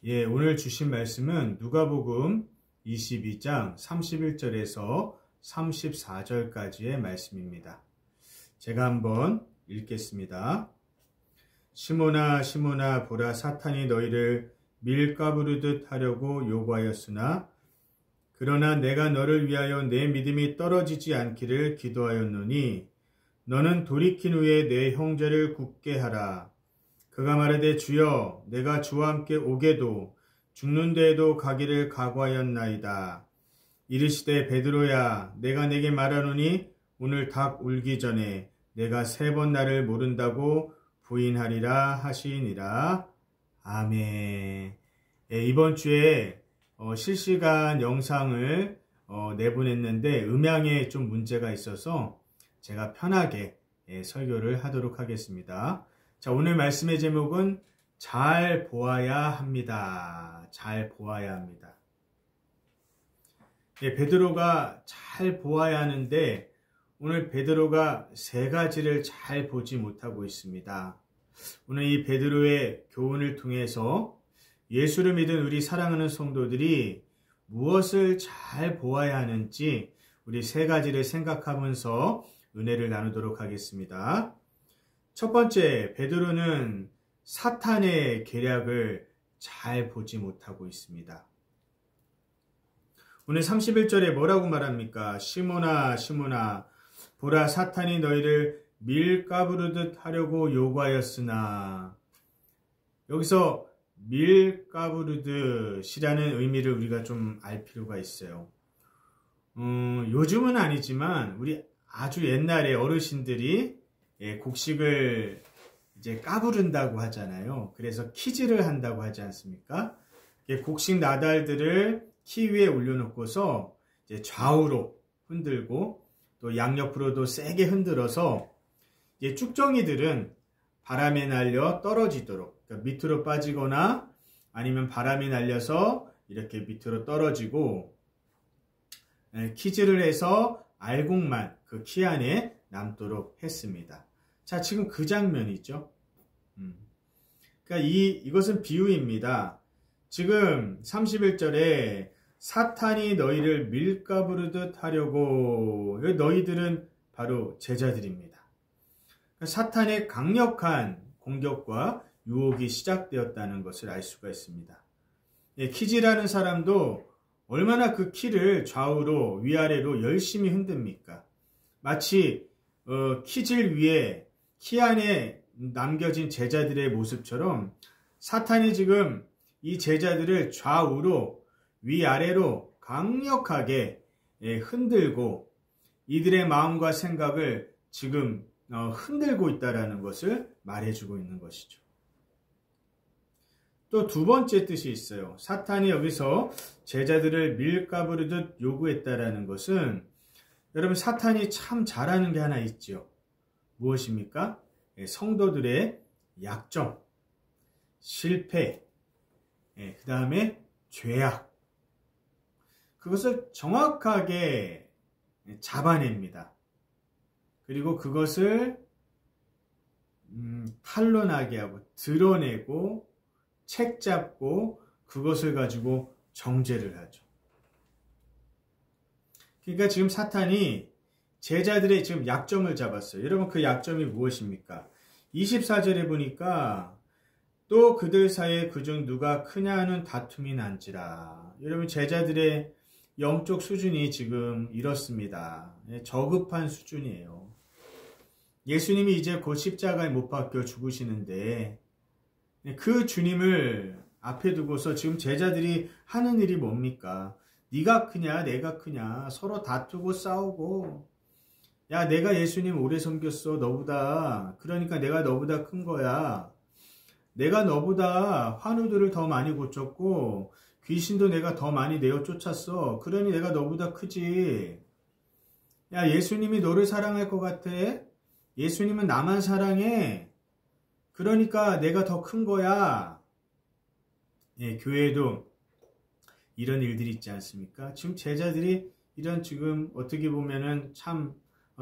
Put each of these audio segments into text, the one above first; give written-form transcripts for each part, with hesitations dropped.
오늘 주신 말씀은 누가복음 22장 31절에서 34절까지의 말씀입니다. 제가 한번 읽겠습니다. 시몬아 시몬아 보라 사탄이 너희를 밀가부르듯 하려고 요구하였으나 그러나 내가 너를 위하여 내 믿음이 떨어지지 않기를 기도하였노니 너는 돌이킨 후에 내 형제를 굳게 하라. 그가 말하되 주여 내가 주와 함께 오게도 죽는 데에도 가기를 각오하였나이다. 이르시되 베드로야 내가 내게 말하노니 오늘 닭 울기 전에 내가 3번 나를 모른다고 부인하리라 하시니라. 아멘. 이번 주에 실시간 영상을 내보냈는데 음향에 좀 문제가 있어서 제가 편하게 설교를 하도록 하겠습니다. 자, 오늘 말씀의 제목은 잘 보아야 합니다. 잘 보아야 합니다. 베드로가 잘 보아야 하는데 오늘 베드로가 3가지를 잘 보지 못하고 있습니다. 오늘 이 베드로의 교훈을 통해서 예수를 믿은 우리 사랑하는 성도들이 무엇을 잘 보아야 하는지 우리 3가지를 생각하면서 은혜를 나누도록 하겠습니다. 첫 번째, 베드로는 사탄의 계략을 잘 보지 못하고 있습니다. 오늘 31절에 뭐라고 말합니까? 시몬아 시몬아 보라 사탄이 너희를 밀가부르듯 하려고 요구하였으나, 여기서 밀가부르듯이라는 의미를 우리가 좀 알 필요가 있어요. 요즘은 아니지만 우리 아주 옛날에 어르신들이 곡식을 이제 까부른다고 하잖아요. 그래서 키질을 한다고 하지 않습니까? 곡식 나달들을 키 위에 올려놓고서 이제 좌우로 흔들고 또 양옆으로도 세게 흔들어서 이제 쭉정이들은 바람에 날려 떨어지도록, 그러니까 밑으로 빠지거나 아니면 바람이 날려서 이렇게 밑으로 떨어지고 키질을 해서 알곡만 그 키 안에 남도록 했습니다. 자, 지금 그 장면이죠. 그러니까 이것은 비유입니다. 지금 31절에 사탄이 너희를 밀가부르듯 하려고, 너희들은 바로 제자들입니다. 그러니까 사탄의 강력한 공격과 유혹이 시작되었다는 것을 알 수가 있습니다. 키질하는 사람도 얼마나 그 키를 좌우로 위아래로 열심히 흔듭니까? 마치 키질 위에 키 안에 남겨진 제자들의 모습처럼 사탄이 지금 이 제자들을 좌우로 위아래로 강력하게 흔들고 이들의 마음과 생각을 지금 흔들고 있다는 것을 말해주고 있는 것이죠. 또 2번째 뜻이 있어요. 사탄이 여기서 제자들을 밀가부르듯 요구했다라는 것은, 여러분 사탄이 참 잘하는 게 하나 있죠. 무엇입니까? 성도들의 약점, 실패, 그 다음에 죄악, 그것을 정확하게 잡아냅니다. 그리고 그것을 탄론하게 하고 드러내고 책 잡고 그것을 가지고 정죄를 하죠. 그러니까 지금 사탄이 제자들의 지금 약점을 잡았어요. 여러분 그 약점이 무엇입니까? 24절에 보니까 또 그들 사이에 그중 누가 크냐 하는 다툼이 난지라. 여러분 제자들의 영적 수준이 지금 이렇습니다. 저급한 수준이에요. 예수님이 이제 곧 십자가에 못 박혀 죽으시는데 그 주님을 앞에 두고서 지금 제자들이 하는 일이 뭡니까? 네가 크냐 내가 크냐 서로 다투고 싸우고, 야 내가 예수님 오래 섬겼어 너보다, 그러니까 내가 너보다 큰 거야. 내가 너보다 환우들을 더 많이 고쳤고 귀신도 내가 더 많이 내어 쫓았어. 그러니 내가 너보다 크지. 야 예수님이 너를 사랑할 것 같아? 예수님은 나만 사랑해. 그러니까 내가 더 큰 거야. 교회에도 이런 일들이 있지 않습니까? 지금 제자들이 이런 지금 어떻게 보면은 참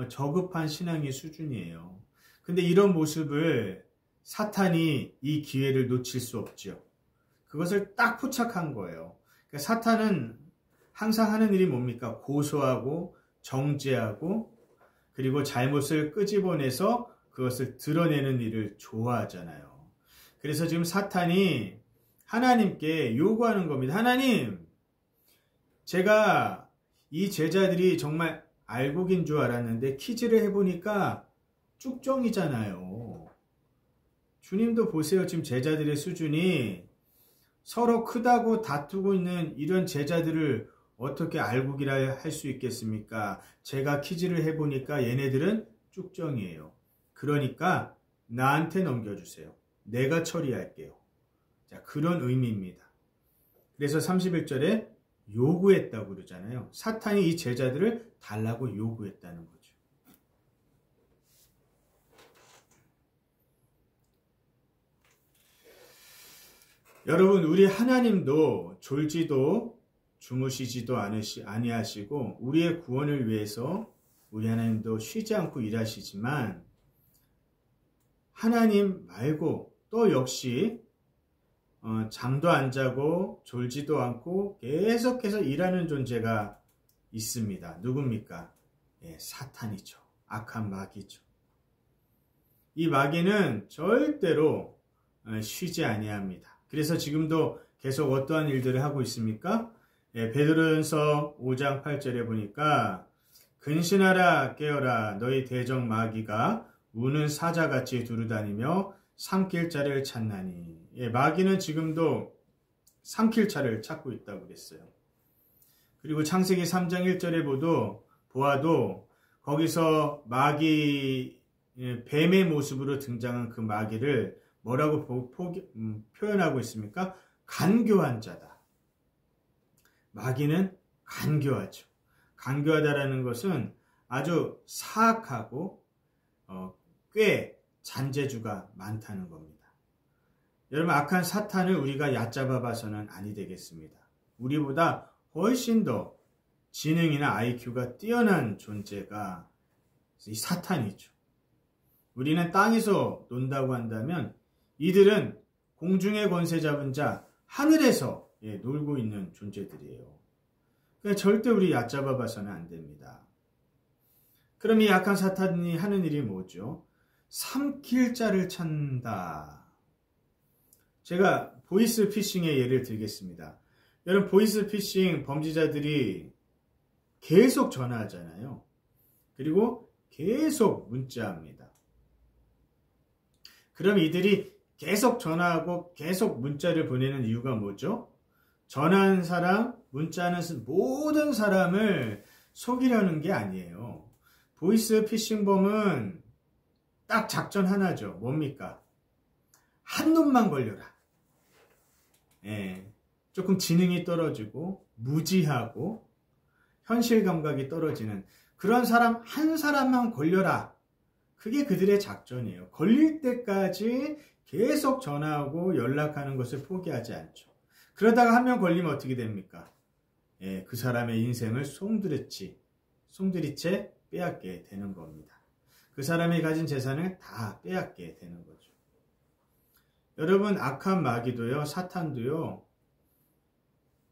저급한 신앙의 수준이에요. 근데 이런 모습을 사탄이 이 기회를 놓칠 수 없죠. 그것을 딱 포착한 거예요. 그러니까 사탄은 항상 하는 일이 뭡니까? 고소하고 정죄하고 그리고 잘못을 끄집어내서 그것을 드러내는 일을 좋아하잖아요. 그래서 지금 사탄이 하나님께 요구하는 겁니다. 하나님, 제가 이 제자들이 정말 알곡인 줄 알았는데 퀴즈를 해보니까 쭉정이잖아요. 주님도 보세요. 지금 제자들의 수준이 서로 크다고 다투고 있는 이런 제자들을 어떻게 알곡이라 할 수 있겠습니까? 제가 퀴즈를 해보니까 얘네들은 쭉정이에요. 그러니까 나한테 넘겨주세요. 내가 처리할게요. 자, 그런 의미입니다. 그래서 31절에 요구했다고 그러잖아요. 사탄이 이 제자들을 달라고 요구했다는 거죠. 여러분, 우리 하나님도 졸지도 주무시지도 아니하시고 우리의 구원을 위해서 우리 하나님도 쉬지 않고 일하시지만 하나님 말고 또 역시 잠도 안 자고 졸지도 않고 계속해서 일하는 존재가 있습니다. 누굽니까? 예, 사탄이죠. 악한 마귀죠. 이 마귀는 절대로 쉬지 아니합니다. 그래서 지금도 계속 어떠한 일들을 하고 있습니까? 예, 베드로전서 5장 8절에 보니까 근신하라 깨어라 너희 대적 마귀가 우는 사자같이 두루다니며 삼킬 자를 찾나니. 예, 마귀는 지금도 삼킬 자를 찾고 있다고 그랬어요. 그리고 창세기 3장 1절에 보아도 거기서 마귀, 뱀의 모습으로 등장한 그 마귀를 뭐라고 표현하고 있습니까? 간교한 자다. 마귀는 간교하죠. 간교하다라는 것은 아주 사악하고 꽤 잔재주가 많다는 겁니다. 여러분, 악한 사탄을 우리가 얕잡아 봐서는 아니 되겠습니다. 우리보다 훨씬 더 지능이나 IQ가 뛰어난 존재가 이 사탄이죠. 우리는 땅에서 논다고 한다면 이들은 공중의 권세 잡은 자, 하늘에서 놀고 있는 존재들이에요. 그러니까 절대 우리 얕잡아 봐서는 안 됩니다. 그럼 이 악한 사탄이 하는 일이 뭐죠? 삼킬 자를 찾는다. 제가 보이스피싱의 예를 들겠습니다. 여러분, 보이스피싱 범죄자들이 계속 전화하잖아요. 그리고 계속 문자합니다. 그럼 이들이 계속 전화하고 계속 문자를 보내는 이유가 뭐죠? 전화하는 사람, 문자하는 모든 사람을 속이려는 게 아니에요. 보이스피싱범은 딱 작전 하나죠. 뭡니까? 한 놈만 걸려라. 예, 조금 지능이 떨어지고 무지하고 현실 감각이 떨어지는 그런 사람 한 사람만 걸려라. 그게 그들의 작전이에요. 걸릴 때까지 계속 전화하고 연락하는 것을 포기하지 않죠. 그러다가 한 명 걸리면 어떻게 됩니까? 예, 그 사람의 인생을 송두리째 빼앗게 되는 겁니다. 그 사람이 가진 재산을 다 빼앗게 되는 거죠. 여러분, 악한 마귀도요, 사탄도요,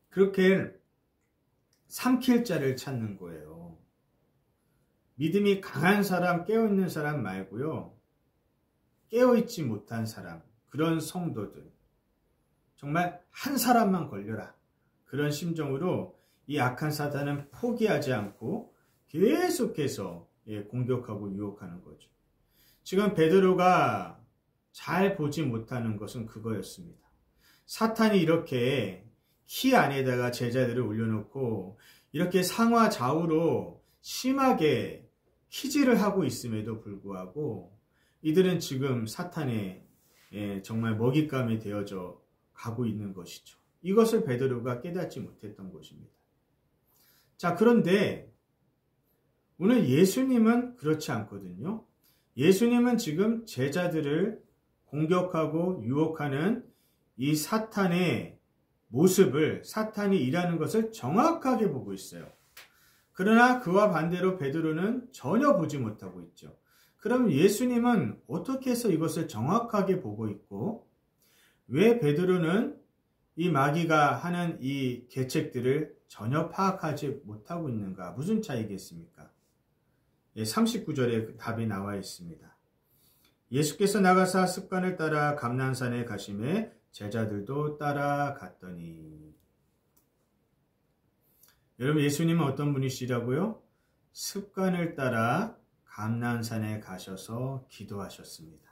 그렇게 삼킬 자를 찾는 거예요. 믿음이 강한 사람, 깨어있는 사람 말고요, 깨어있지 못한 사람, 그런 성도들, 정말 한 사람만 걸려라. 그런 심정으로 이 악한 사탄은 포기하지 않고 계속해서 공격하고 유혹하는 거죠. 지금 베드로가 잘 보지 못하는 것은 그거였습니다. 사탄이 이렇게 키 안에다가 제자들을 올려놓고 이렇게 상하 좌우로 심하게 키질을 하고 있음에도 불구하고 이들은 지금 사탄의 정말 먹잇감이 되어져 가고 있는 것이죠. 이것을 베드로가 깨닫지 못했던 것입니다. 자, 그런데 오늘 예수님은 그렇지 않거든요. 예수님은 지금 제자들을 공격하고 유혹하는 이 사탄의 모습을, 사탄이 일하는 것을 정확하게 보고 있어요. 그러나 그와 반대로 베드로는 전혀 보지 못하고 있죠. 그럼 예수님은 어떻게 해서 이것을 정확하게 보고 있고 왜 베드로는 이 마귀가 하는 이 계책들을 전혀 파악하지 못하고 있는가? 무슨 차이겠습니까? 39절에 답이 나와 있습니다. 예수께서 나가사 습관을 따라 감난산에 가심에 제자들도 따라갔더니. 여러분, 예수님은 어떤 분이시라고요? 습관을 따라 감난산에 가셔서 기도하셨습니다.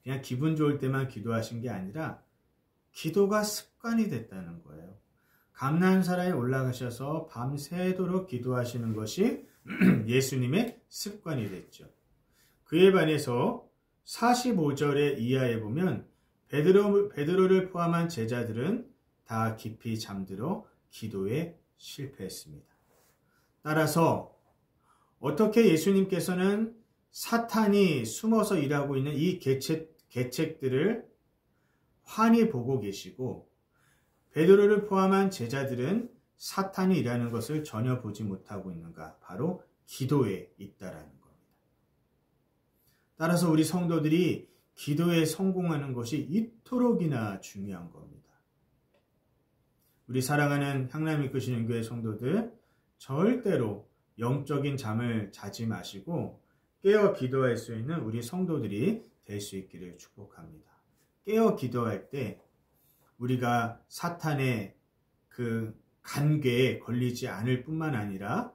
그냥 기분 좋을 때만 기도하신 게 아니라 기도가 습관이 됐다는 거예요. 감난산에 올라가셔서 밤새도록 기도하시는 것이 예수님의 습관이 됐죠. 그에 반해서 45절의 이하에 보면 베드로를 포함한 제자들은 다 깊이 잠들어 기도에 실패했습니다. 따라서 어떻게 예수님께서는 사탄이 숨어서 일하고 있는 이 계책들을 환히 보고 계시고 베드로를 포함한 제자들은 사탄이 일하는 것을 전혀 보지 못하고 있는가? 바로 기도에 있다라는 겁니다. 따라서 우리 성도들이 기도에 성공하는 것이 이토록이나 중요한 겁니다. 우리 사랑하는 향남 이끄시는 교회 성도들, 절대로 영적인 잠을 자지 마시고 깨어 기도할 수 있는 우리 성도들이 될 수 있기를 축복합니다. 깨어 기도할 때 우리가 사탄의 그 간궤에 걸리지 않을 뿐만 아니라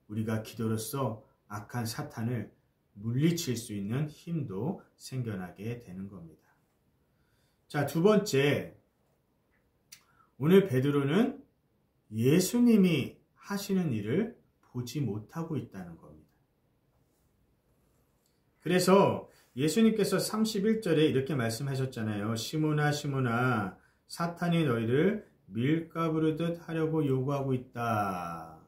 우리가 기도로서 악한 사탄을 물리칠 수 있는 힘도 생겨나게 되는 겁니다. 자, 두 번째, 오늘 베드로는 예수님이 하시는 일을 보지 못하고 있다는 겁니다. 그래서 예수님께서 31절에 이렇게 말씀하셨잖아요. 시몬아 시몬아 사탄이 너희를 밀가부르듯 하려고 요구하고 있다.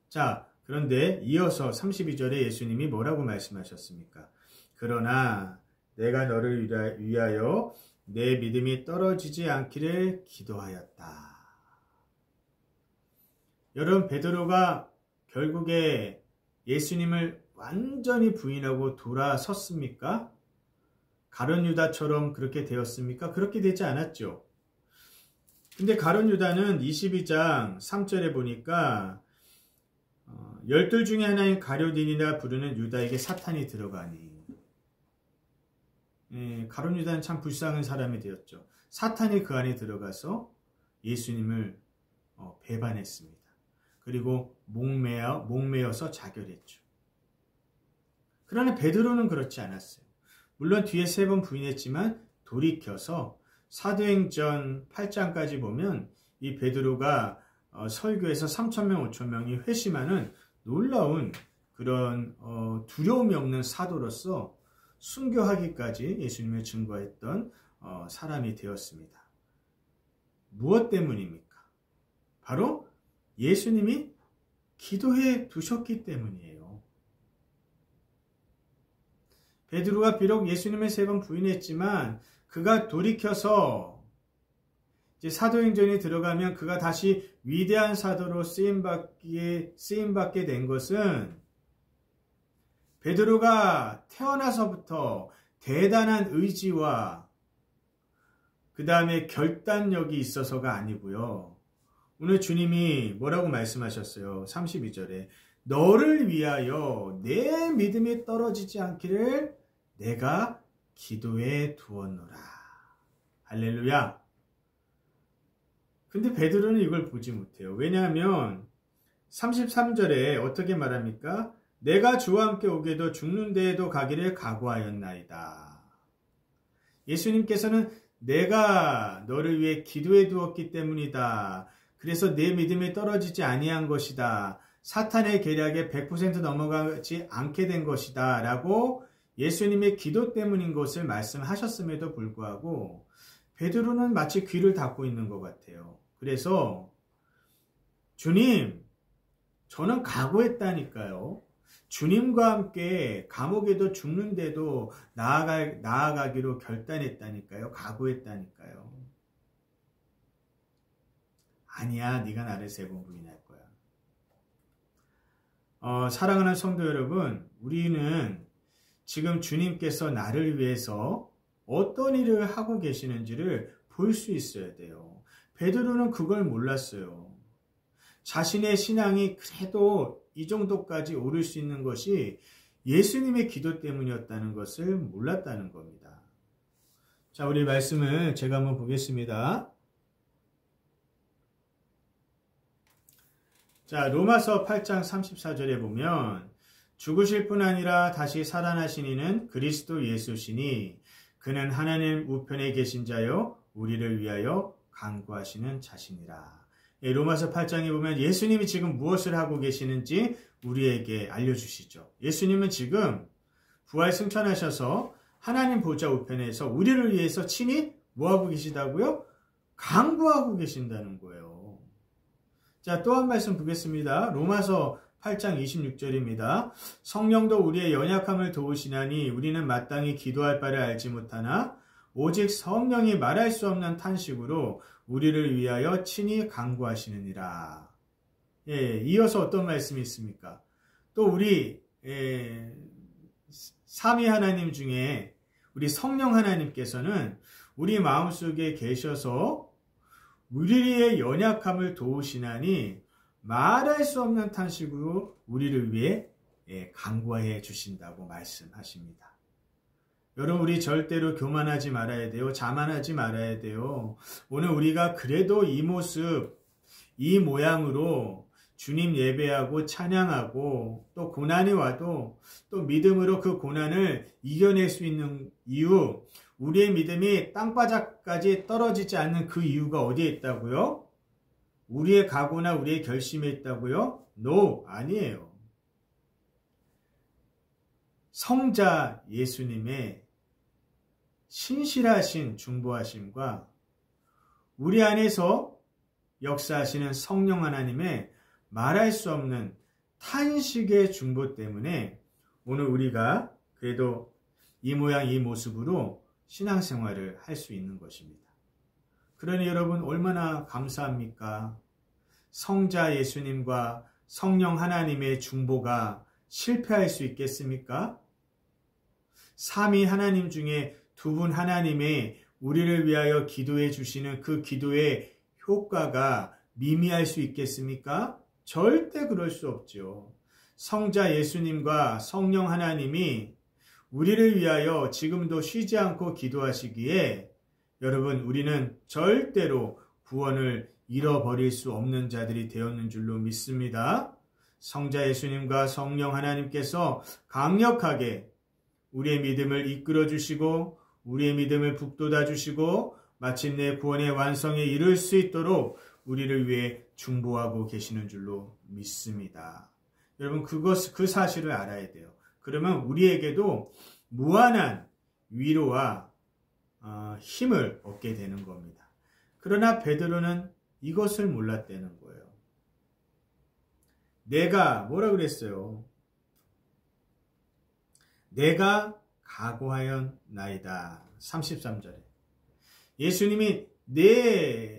자, 그런데 이어서 32절에 예수님이 뭐라고 말씀하셨습니까? 그러나 내가 너를 위하여 내 믿음이 떨어지지 않기를 기도하였다. 여러분, 베드로가 결국에 예수님을 완전히 부인하고 돌아섰습니까? 가룟 유다처럼 그렇게 되었습니까? 그렇게 되지 않았죠. 근데 가룟 유다는 22장 3절에 보니까 12 중에 하나인 가룟유다라 부르는 유다에게 사탄이 들어가니. 가룟 유다는 참 불쌍한 사람이 되었죠. 사탄이 그 안에 들어가서 예수님을 배반했습니다. 그리고 목매어서 자결했죠. 그러나 베드로는 그렇지 않았어요. 물론 뒤에 3번 부인했지만 돌이켜서 사도행전 8장까지 보면 이 베드로가 설교에서 3,000명, 5,000명이 회심하는 놀라운 그런 두려움이 없는 사도로서 순교하기까지 예수님을 증거했던 사람이 되었습니다. 무엇 때문입니까? 바로 예수님이 기도해 두셨기 때문이에요. 베드로가 비록 예수님을 3번 부인했지만 그가 돌이켜서 이제 사도행전에 들어가면 그가 다시 위대한 사도로 쓰임받게 된 것은 베드로가 태어나서부터 대단한 의지와 그 다음에 결단력이 있어서가 아니고요. 오늘 주님이 뭐라고 말씀하셨어요? 32절에 너를 위하여 내 믿음이 떨어지지 않기를 내가 기도해 두었노라. 할렐루야. 근데 베드로는 이걸 보지 못해요. 왜냐하면 33절에 어떻게 말합니까? 내가 주와 함께 오게도 죽는 데에도 가기를 각오하였나이다. 예수님께서는 내가 너를 위해 기도해 두었기 때문이다. 그래서 내 믿음이 떨어지지 아니한 것이다. 사탄의 계략에 100% 넘어가지 않게 된 것이다. 라고 예수님의 기도 때문인 것을 말씀하셨음에도 불구하고 베드로는 마치 귀를 닫고 있는 것 같아요. 그래서 주님, 저는 각오했다니까요. 주님과 함께 감옥에도 죽는데도 나아가기로 결단했다니까요. 각오했다니까요. 아니야, 네가 나를 3번 부인할 거야. 사랑하는 성도 여러분, 우리는 지금 주님께서 나를 위해서 어떤 일을 하고 계시는지를 볼 수 있어야 돼요. 베드로는 그걸 몰랐어요. 자신의 신앙이 그래도 이 정도까지 오를 수 있는 것이 예수님의 기도 때문이었다는 것을 몰랐다는 겁니다. 자, 우리 말씀을 제가 한번 보겠습니다. 자, 로마서 8장 34절에 보면 죽으실 뿐 아니라 다시 살아나신 이는 그리스도 예수시니 그는 하나님 우편에 계신 자요 우리를 위하여 간구하시는 자신이라. 로마서 8장에 보면 예수님이 지금 무엇을 하고 계시는지 우리에게 알려주시죠. 예수님은 지금 부활 승천하셔서 하나님 보좌 우편에서 우리를 위해서 친히 뭐하고 계시다고요? 간구하고 계신다는 거예요. 자, 또 한 말씀 보겠습니다. 로마서 8장 26절입니다. 성령도 우리의 연약함을 도우시나니 우리는 마땅히 기도할 바를 알지 못하나 오직 성령이 말할 수 없는 탄식으로 우리를 위하여 친히 간구하시느니라. 예, 이어서 어떤 말씀이 있습니까? 또 우리 삼위 하나님 중에 우리 성령 하나님께서는 우리 마음속에 계셔서 우리의 연약함을 도우시나니 말할 수 없는 탄식으로 우리를 위해 간구해 주신다고 말씀하십니다. 여러분, 우리 절대로 교만하지 말아야 돼요. 자만하지 말아야 돼요. 오늘 우리가 그래도 이 모습, 이 모양으로 주님 예배하고 찬양하고 또 고난이 와도 또 믿음으로 그 고난을 이겨낼 수 있는 이유, 우리의 믿음이 땅바닥까지 떨어지지 않는 그 이유가 어디에 있다고요? 우리의 각오나 우리의 결심에 있다고요? No, 아니에요. 성자 예수님의 신실하신 중보하심과 우리 안에서 역사하시는 성령 하나님의 말할 수 없는 탄식의 중보 때문에 오늘 우리가 그래도 이 모양 이 모습으로 신앙생활을 할 수 있는 것입니다. 그러니 여러분 얼마나 감사합니까? 성자 예수님과 성령 하나님의 중보가 실패할 수 있겠습니까? 삼위 하나님 중에 두 분 하나님의 우리를 위하여 기도해 주시는 그 기도의 효과가 미미할 수 있겠습니까? 절대 그럴 수 없죠. 성자 예수님과 성령 하나님이 우리를 위하여 지금도 쉬지 않고 기도하시기에 여러분 우리는 절대로 구원을 잃어버릴 수 없는 자들이 되었는 줄로 믿습니다. 성자 예수님과 성령 하나님께서 강력하게 우리의 믿음을 이끌어 주시고 우리의 믿음을 북돋아 주시고 마침내 구원의 완성에 이를 수 있도록 우리를 위해 중보하고 계시는 줄로 믿습니다. 여러분 그 사실을 알아야 돼요. 그러면 우리에게도 무한한 위로와 힘을 얻게 되는 겁니다. 그러나 베드로는 이것을 몰랐다는 거예요. 내가 뭐라 그랬어요? 내가 각오하였나이다. 33절에 예수님이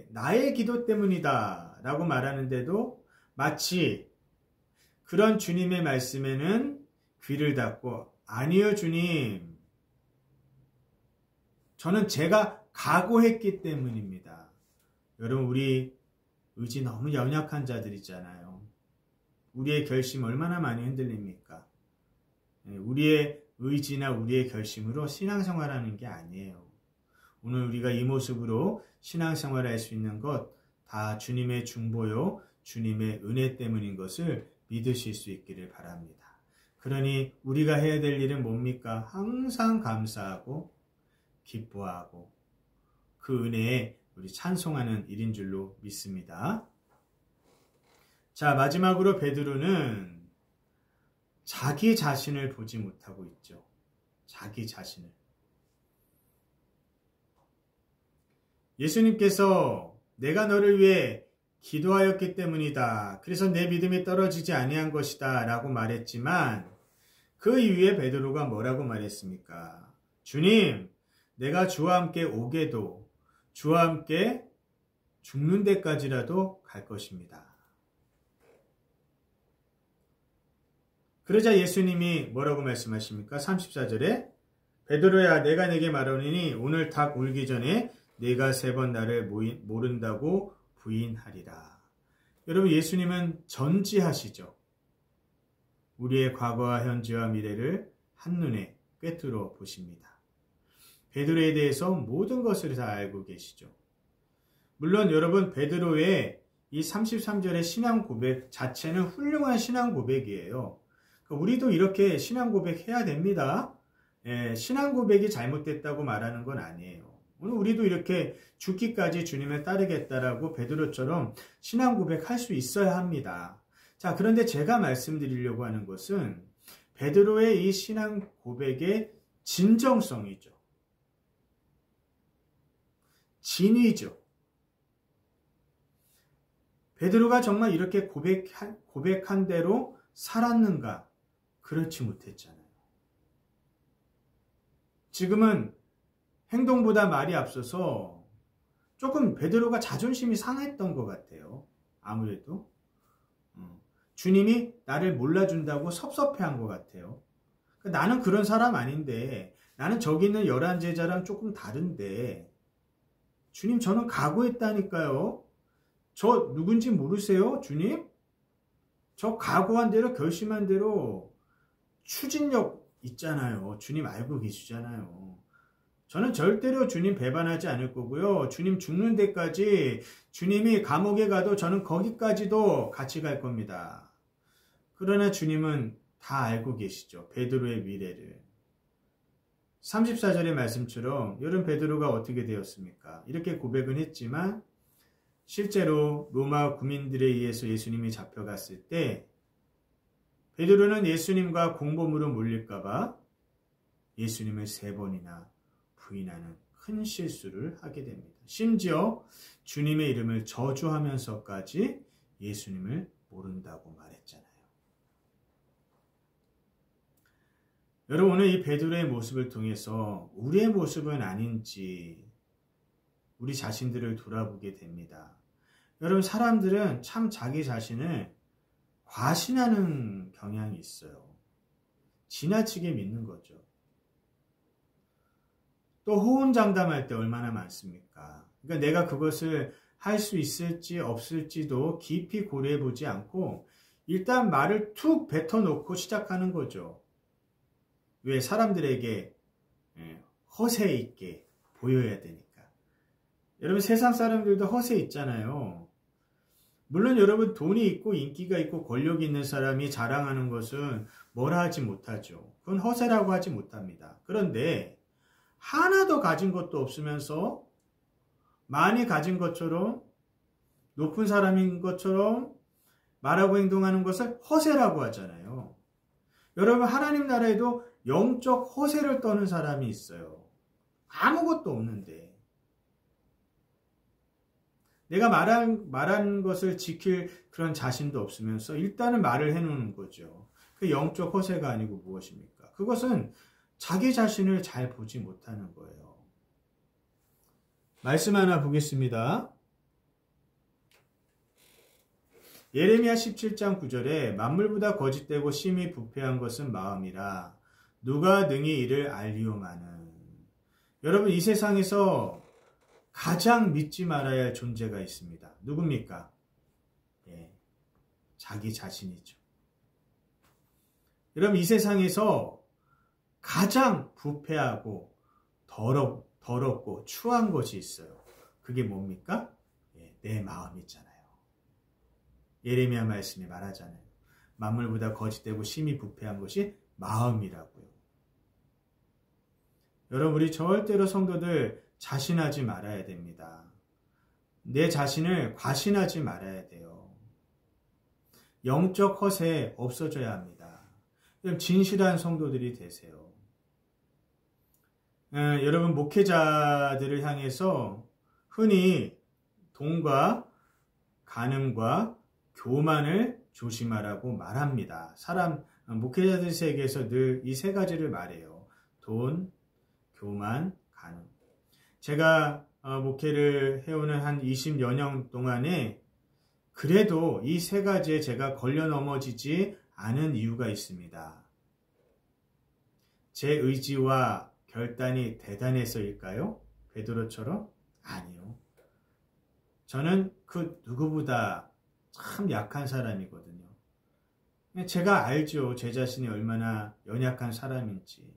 나의 기도 때문이다 라고 말하는데도 마치 그런 주님의 말씀에는 귀를 닫고 아니요 주님, 저는 제가 각오했기 때문입니다. 여러분 우리 의지 너무 연약한 자들이잖아요. 우리의 결심 얼마나 많이 흔들립니까? 우리의 의지나 우리의 결심으로 신앙생활하는 게 아니에요. 오늘 우리가 이 모습으로 신앙생활을 할 수 있는 것 다 주님의 중보요, 주님의 은혜 때문인 것을 믿으실 수 있기를 바랍니다. 그러니 우리가 해야 될 일은 뭡니까? 항상 감사하고 기뻐하고 그 은혜에 우리 찬송하는 일인 줄로 믿습니다. 자, 마지막으로 베드로는 자기 자신을 보지 못하고 있죠. 자기 자신을. 예수님께서 내가 너를 위해 기도하였기 때문이다. 그래서 내 믿음이 떨어지지 아니한 것이다. 라고 말했지만 그 이후에 베드로가 뭐라고 말했습니까? 주님, 내가 주와 함께 오게도 주와 함께 죽는 데까지라도 갈 것입니다. 그러자 예수님이 뭐라고 말씀하십니까? 34절에 베드로야, 내가 내게 말하노니 오늘 닭 울기 전에 네가 3번 나를 모른다고 부인하리라. 여러분, 예수님은 전지하시죠. 우리의 과거와 현재와 미래를 한눈에 꿰뚫어 보십니다. 베드로에 대해서 모든 것을 다 알고 계시죠. 물론 여러분, 베드로의 이 33절의 신앙 고백 자체는 훌륭한 신앙 고백이에요. 우리도 이렇게 신앙 고백해야 됩니다. 신앙 고백이 잘못됐다고 말하는 건 아니에요. 오늘 우리도 이렇게 죽기까지 주님을 따르겠다라고 베드로처럼 신앙 고백할 수 있어야 합니다. 자, 그런데 제가 말씀드리려고 하는 것은 베드로의 이 신앙 고백의 진정성이죠. 진위죠. 베드로가 정말 이렇게 고백한 대로 살았는가? 그렇지 못했잖아요. 지금은 행동보다 말이 앞서서 조금 베드로가 자존심이 상했던 것 같아요. 아무래도 주님이 나를 몰라준다고 섭섭해한 것 같아요. 나는 그런 사람 아닌데, 나는 저기 있는 11제자랑 조금 다른데, 주님, 저는 각오했다니까요. 저 누군지 모르세요, 주님? 저 각오한 대로, 결심한 대로 추진력 있잖아요. 주님 알고 계시잖아요. 저는 절대로 주님 배반하지 않을 거고요. 주님 죽는 데까지, 주님이 감옥에 가도 저는 거기까지도 같이 갈 겁니다. 그러나 주님은 다 알고 계시죠. 베드로의 미래를. 34절의 말씀처럼 여러분, 베드로가 어떻게 되었습니까? 이렇게 고백은 했지만 실제로 로마 군민들에 의해서 예수님이 잡혀갔을 때 베드로는 예수님과 공범으로 몰릴까 봐 예수님을 3번이나 부인하는 큰 실수를 하게 됩니다. 심지어 주님의 이름을 저주하면서까지 예수님을 모른다고 말했잖아요. 여러분, 오늘 이 베드로의 모습을 통해서 우리의 모습은 아닌지 우리 자신들을 돌아보게 됩니다. 여러분, 사람들은 참 자기 자신을 과신하는 경향이 있어요. 지나치게 믿는 거죠. 또 호언장담할 때 얼마나 많습니까? 그러니까 내가 그것을 할 수 있을지 없을지도 깊이 고려해 보지 않고 일단 말을 툭 뱉어놓고 시작하는 거죠. 왜? 사람들에게 허세 있게 보여야 되니까. 여러분, 세상 사람들도 허세 있잖아요. 물론 여러분, 돈이 있고 인기가 있고 권력이 있는 사람이 자랑하는 것은 뭐라 하지 못하죠. 그건 허세라고 하지 못합니다. 그런데 하나도 가진 것도 없으면서 많이 가진 것처럼, 높은 사람인 것처럼 말하고 행동하는 것을 허세라고 하잖아요. 여러분, 하나님 나라에도 영적 허세를 떠는 사람이 있어요. 아무것도 없는데. 내가 말한 것을 지킬 그런 자신도 없으면서 일단은 말을 해놓는 거죠. 그 영적 허세가 아니고 무엇입니까? 그것은 자기 자신을 잘 보지 못하는 거예요. 말씀 하나 보겠습니다. 예레미야 17장 9절에 만물보다 거짓되고 심히 부패한 것은 마음이라 누가 능히 이를 알리오마는. 여러분, 이 세상에서 가장 믿지 말아야 할 존재가 있습니다. 누굽니까? 자기 자신이죠. 여러분, 이 세상에서 가장 부패하고 더럽고 추한 것이 있어요. 그게 뭡니까? 내 마음이잖아요. 예레미야 말씀이 말하잖아요. 만물보다 거짓되고 심히 부패한 것이 마음이라고요. 여러분, 우리 절대로 성도들 자신하지 말아야 됩니다. 내 자신을 과신하지 말아야 돼요. 영적 허세 없어져야 합니다. 진실한 성도들이 되세요. 여러분, 목회자들을 향해서 흔히 돈과 간음과 교만을 조심하라고 말합니다. 목회자들 세계에서 늘 이 3가지를 말해요. 돈, 교만, 간음. 제가 목회를 해오는 한 20여 년 동안에 그래도 이 3가지에 제가 걸려 넘어지지 않은 이유가 있습니다. 제 의지와 결단이 대단해서일까요? 베드로처럼? 아니요. 저는 그 누구보다 참 약한 사람이거든요. 제가 알죠. 제 자신이 얼마나 연약한 사람인지.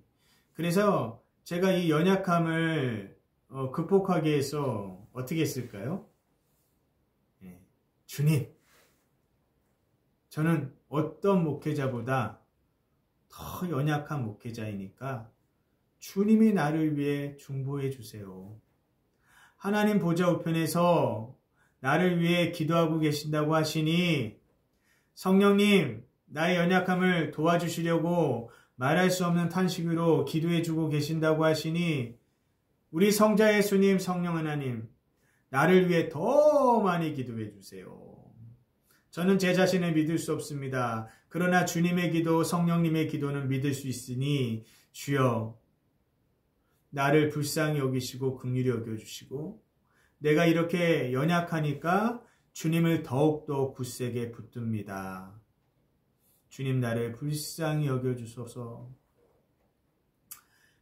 그래서 제가 이 연약함을 극복하기 위해서 어떻게 했을까요? 주님, 저는 어떤 목회자보다 더 연약한 목회자이니까 주님이 나를 위해 중보해 주세요. 하나님 보좌 우편에서 나를 위해 기도하고 계신다고 하시니 성령님, 나의 연약함을 도와주시려고 말할 수 없는 탄식으로 기도해 주고 계신다고 하시니 우리 성자 예수님, 성령 하나님, 나를 위해 더 많이 기도해 주세요. 저는 제 자신을 믿을 수 없습니다. 그러나 주님의 기도, 성령님의 기도는 믿을 수 있으니 주여 나를 불쌍히 여기시고 긍휼히 여겨주시고 내가 이렇게 연약하니까 주님을 더욱더 굳세게 붙듭니다. 주님 나를 불쌍히 여겨주소서.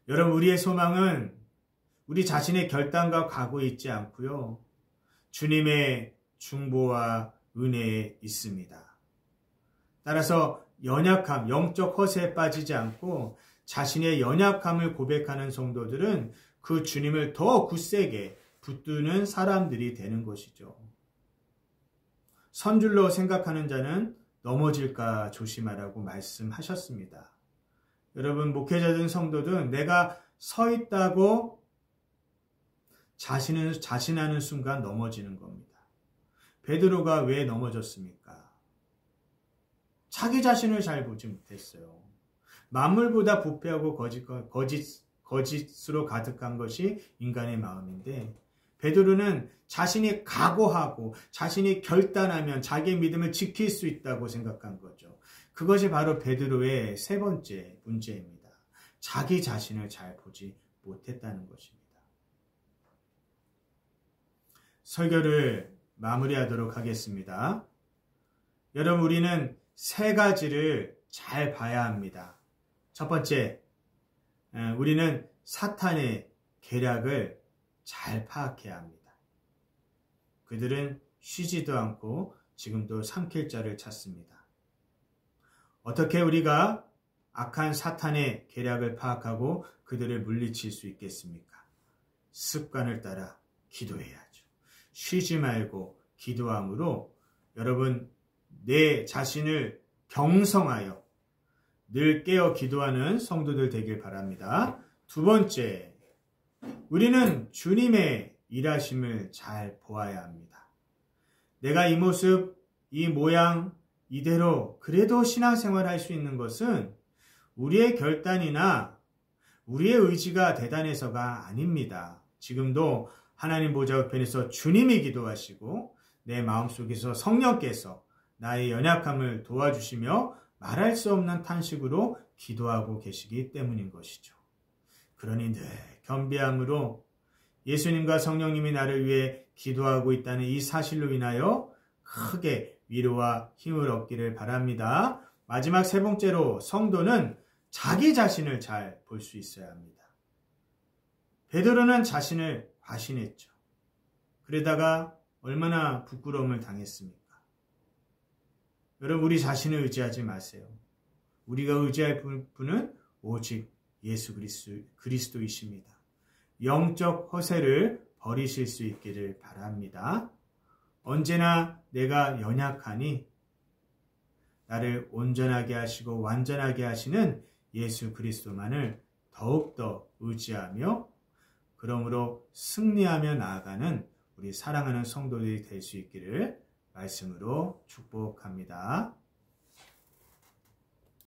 여러분 우리의 소망은 우리 자신의 결단과 각오에 있지 않고요. 주님의 중보와 은혜에 있습니다. 따라서 연약함, 영적 허세에 빠지지 않고 자신의 연약함을 고백하는 성도들은 그 주님을 더 굳세게 붙드는 사람들이 되는 것이죠. 선줄로 생각하는 자는 넘어질까 조심하라고 말씀하셨습니다. 여러분 목회자든 성도든 내가 서 있다고 자신하는 순간 넘어지는 겁니다. 베드로가 왜 넘어졌습니까? 자기 자신을 잘 보지 못했어요. 만물보다 부패하고 거짓으로 가득한 것이 인간의 마음인데 베드로는 자신이 각오하고 자신이 결단하면 자기의 믿음을 지킬 수 있다고 생각한 거죠. 그것이 바로 베드로의 세 번째 문제입니다. 자기 자신을 잘 보지 못했다는 것입니다. 설교를 마무리하도록 하겠습니다. 여러분 우리는 세 가지를 잘 봐야 합니다. 첫 번째, 우리는 사탄의 계략을 잘 파악해야 합니다. 그들은 쉬지도 않고 지금도 삼킬 자를 찾습니다. 어떻게 우리가 악한 사탄의 계략을 파악하고 그들을 물리칠 수 있겠습니까? 습관을 따라 기도해야죠. 쉬지 말고 기도함으로 여러분 내 자신을 경성하여 늘 깨어 기도하는 성도들 되길 바랍니다. 두 번째, 우리는 주님의 일하심을 잘 보아야 합니다. 내가 이 모습, 이 모양, 이대로 그래도 신앙생활을 할 수 있는 것은 우리의 결단이나 우리의 의지가 대단해서가 아닙니다. 지금도 하나님 보좌 우편에서 주님이 기도하시고 내 마음속에서 성령께서 나의 연약함을 도와주시며 말할 수 없는 탄식으로 기도하고 계시기 때문인 것이죠. 그러니 늘 겸비함으로 예수님과 성령님이 나를 위해 기도하고 있다는 이 사실로 인하여 크게 위로와 힘을 얻기를 바랍니다. 마지막 세 번째로 성도는 자기 자신을 잘 볼 수 있어야 합니다. 베드로는 자신을 과신했죠. 그러다가 얼마나 부끄러움을 당했습니까? 여러분 우리 자신을 의지하지 마세요. 우리가 의지할 분은 오직 예수 그리스도이십니다. 영적 허세를 버리실 수 있기를 바랍니다. 언제나 내가 연약하니 나를 온전하게 하시고 완전하게 하시는 예수 그리스도만을 더욱더 의지하며 그러므로 승리하며 나아가는 우리 사랑하는 성도들이 될 수 있기를 말씀으로 축복합니다.